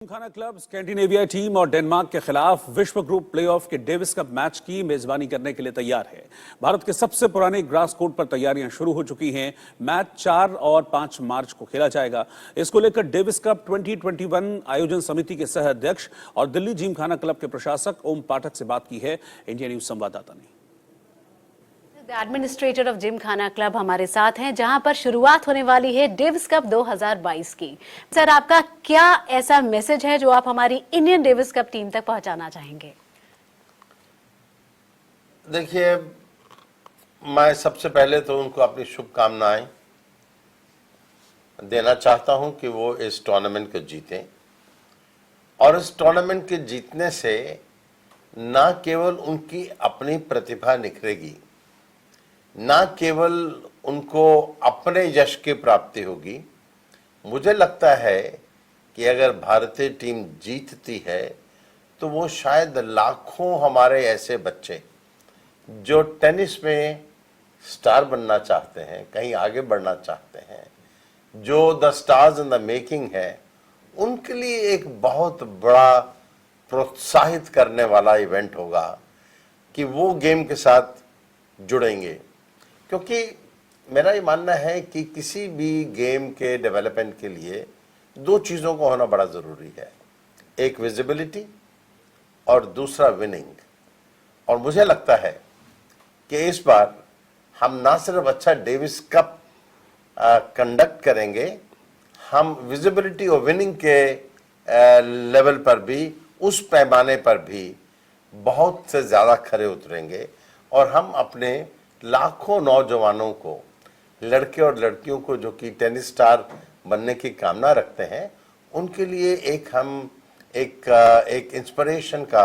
Gymkhana club Scandinavia team और Denmark के खिलाफ विश्व ग्रुप प्लेऑफ के डेविस कप मैच की मेजबानी करने के लिए तैयार है। भारत के सबसे पुराने ग्रास कोर्ट पर तैयारियां शुरू हो चुकी हैं। मैच 4 और 5 मार्च को खेला जाएगा। इसको लेकर डेविस कप 2021 आयोजन समिति के सह अध्यक्ष और दिल्ली जिमखाना क्लब के प्रशासक ओम पाठक से बात की है इंडिया न्यूज संवाददाता ने। एडमिनिस्ट्रेटर ऑफ जिमखाना क्लब हमारे साथ हैं, जहां पर शुरुआत होने वाली है डेविस कप 2022 की। सर, आपका क्या ऐसा मैसेज है जो आप हमारी इंडियन डेविस कप टीम तक पहुंचाना चाहेंगे? देखिए, मैं सबसे पहले तो उनको अपनी शुभकामनाएं देना चाहता हूं कि वो इस टूर्नामेंट को जीतें, और इस टूर्नामेंट के जीतने से न केवल उनकी अपनी प्रतिभा निखरेगी, ना केवल उनको अपने यश की प्राप्ति होगी। मुझे लगता है कि अगर भारतीय टीम जीतती है तो वो शायद लाखों हमारे ऐसे बच्चे जो टेनिस में स्टार बनना चाहते हैं, कहीं आगे बढ़ना चाहते हैं, जो the stars in the making है, उनके लिए एक बहुत बड़ा प्रोत्साहित करने वाला इवेंट होगा कि वो गेम के साथ जुड़ेंगे। क्योंकि मेरा ये मानना है कि किसी भी गेम के डेवलपमेंट के लिए दो चीज़ों को होना बड़ा ज़रूरी है, एक विजिबिलिटी और दूसरा विनिंग। और मुझे लगता है कि इस बार हम ना सिर्फ अच्छा डेविस कप कंडक्ट करेंगे, हम विजिबिलिटी और विनिंग के लेवल पर भी, उस पैमाने पर भी बहुत से ज़्यादा खरे उतरेंगे, और हम अपने लाखों नौजवानों को, लड़के और लड़कियों को जो कि टेनिस स्टार बनने की कामना रखते हैं, उनके लिए एक इंस्पिरेशन का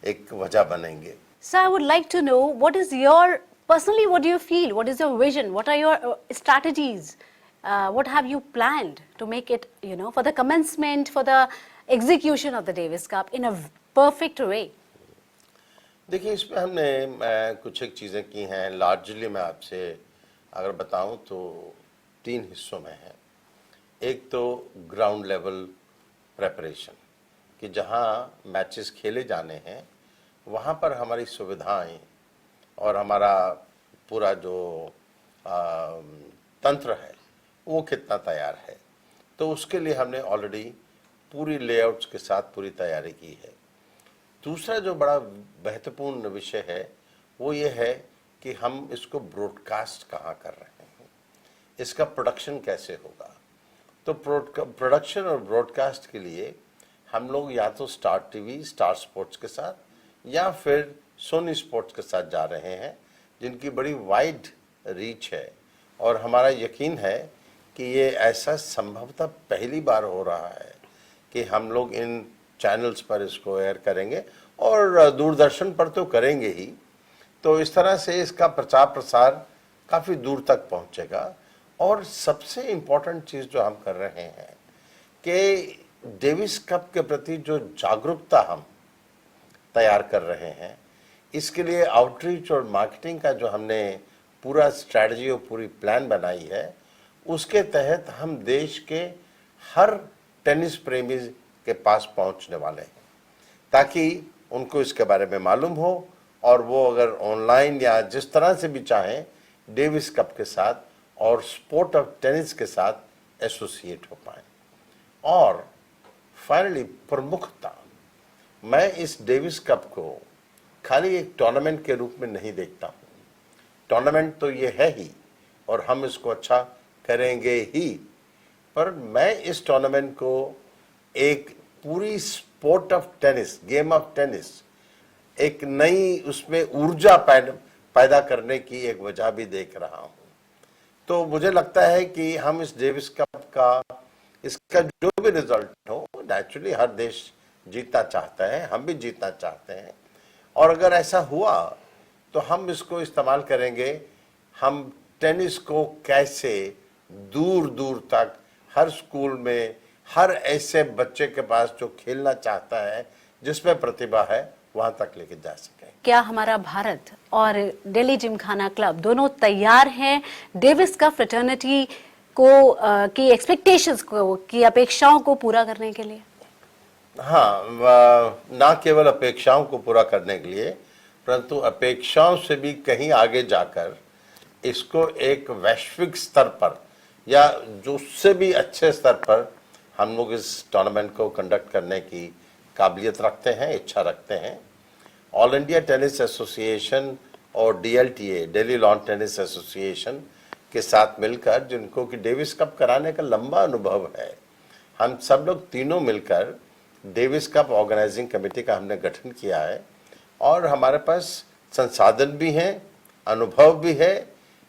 एक वजह बनेंगे। Sir, I would like to know what is your personally, what do you feel? What is your vision? What are your strategies? What have you planned to make it, for the commencement, for the execution of the Davis Cup in a perfect way? देखिए, इसमें हमने कुछ एक चीज़ें की हैं। Largely मैं आपसे अगर बताऊं तो 3 हिस्सों में है। एक तो ग्राउंड लेवल प्रेपरेशन, कि जहां मैचेस खेले जाने हैं वहां पर हमारी सुविधाएं और हमारा पूरा जो तंत्र है वो कितना तैयार है। तो उसके लिए हमने ऑलरेडी पूरी लेआउट्स के साथ पूरी तैयारी की है। दूसरा जो बड़ा महत्वपूर्ण विषय है वो ये है कि हम इसको ब्रॉडकास्ट कहाँ कर रहे हैं, इसका प्रोडक्शन कैसे होगा। तो प्रोडक्शन और ब्रॉडकास्ट के लिए हम लोग या तो स्टार टीवी, स्टार स्पोर्ट्स के साथ या फिर सोनी स्पोर्ट्स के साथ जा रहे हैं, जिनकी बड़ी वाइड रीच है। और हमारा यकीन है कि ये ऐसा संभवतः पहली बार हो रहा है कि हम लोग इन चैनल्स पर इसको एयर करेंगे, और दूरदर्शन पर तो करेंगे ही। तो इस तरह से इसका प्रचार प्रसार काफ़ी दूर तक पहुंचेगा। और सबसे इम्पोर्टेंट चीज़ जो हम कर रहे हैं कि डेविस कप के प्रति जो जागरूकता हम तैयार कर रहे हैं, इसके लिए आउटरीच और मार्केटिंग का जो हमने पूरा स्ट्रैटेजी और पूरी प्लान बनाई है, उसके तहत हम देश के हर टेनिस प्रेमी के पास पहुंचने वाले हैं, ताकि उनको इसके बारे में मालूम हो और वो अगर ऑनलाइन या जिस तरह से भी चाहें डेविस कप के साथ और स्पोर्ट ऑफ टेनिस के साथ एसोसिएट हो पाएं। और फाइनली प्रमुखता, मैं इस डेविस कप को खाली एक टूर्नामेंट के रूप में नहीं देखता हूँ। टूर्नामेंट तो ये है ही और हम इसको अच्छा करेंगे ही, पर मैं इस टूर्नामेंट को एक पूरी sport of tennis, game of tennis, एक नई उसमें ऊर्जा पैदा करने की एक वजह भी देख रहा हूं। तो मुझे लगता है कि हम इस डेविस कप का, इसका जो भी रिजल्ट हो, नेचुरली हर देश जीतना चाहता है, हम भी जीतना चाहते हैं। और अगर ऐसा हुआ तो हम इसको इस्तेमाल करेंगे, हम टेनिस को कैसे दूर दूर तक हर स्कूल में, हर ऐसे बच्चे के पास जो खेलना चाहता है, जिसमें प्रतिभा है, वहां तक लेके जा सके। क्या हमारा भारत और दिल्ली जिमखाना क्लब दोनों तैयार हैं डेविस कप फ्रेटर्निटी को की एक्सपेक्टेशंस को, की अपेक्षाओं को पूरा करने के लिए? हाँ, ना केवल अपेक्षाओं को पूरा करने के लिए, परंतु अपेक्षाओं से भी कहीं आगे जाकर इसको एक वैश्विक स्तर पर या जो उससे भी अच्छे स्तर पर हम लोग इस टूर्नामेंट को कंडक्ट करने की काबिलियत रखते हैं, इच्छा रखते हैं। ऑल इंडिया टेनिस एसोसिएशन और DLTA, Delhi lawn tennis association के साथ मिलकर, जिनको कि डेविस कप कराने का लंबा अनुभव है, हम सब लोग तीनों मिलकर डेविस कप ऑर्गेनाइजिंग कमेटी का हमने गठन किया है और हमारे पास संसाधन भी हैं, अनुभव भी है,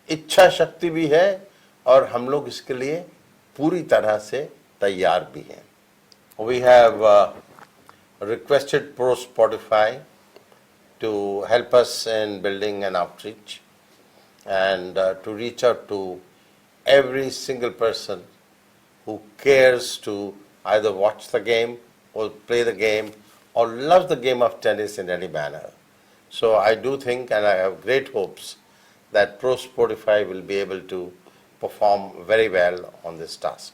इच्छा शक्ति भी है और हम लोग इसके लिए पूरी तरह से तैयार भी हैं। We have requested Pro Spotify to help us in building an outreach and to reach out to every single person who cares to either watch the game or play the game or love the game of tennis in any manner. So I do think, and I have great hopes, that Pro Spotify will be able to perform very well on this task.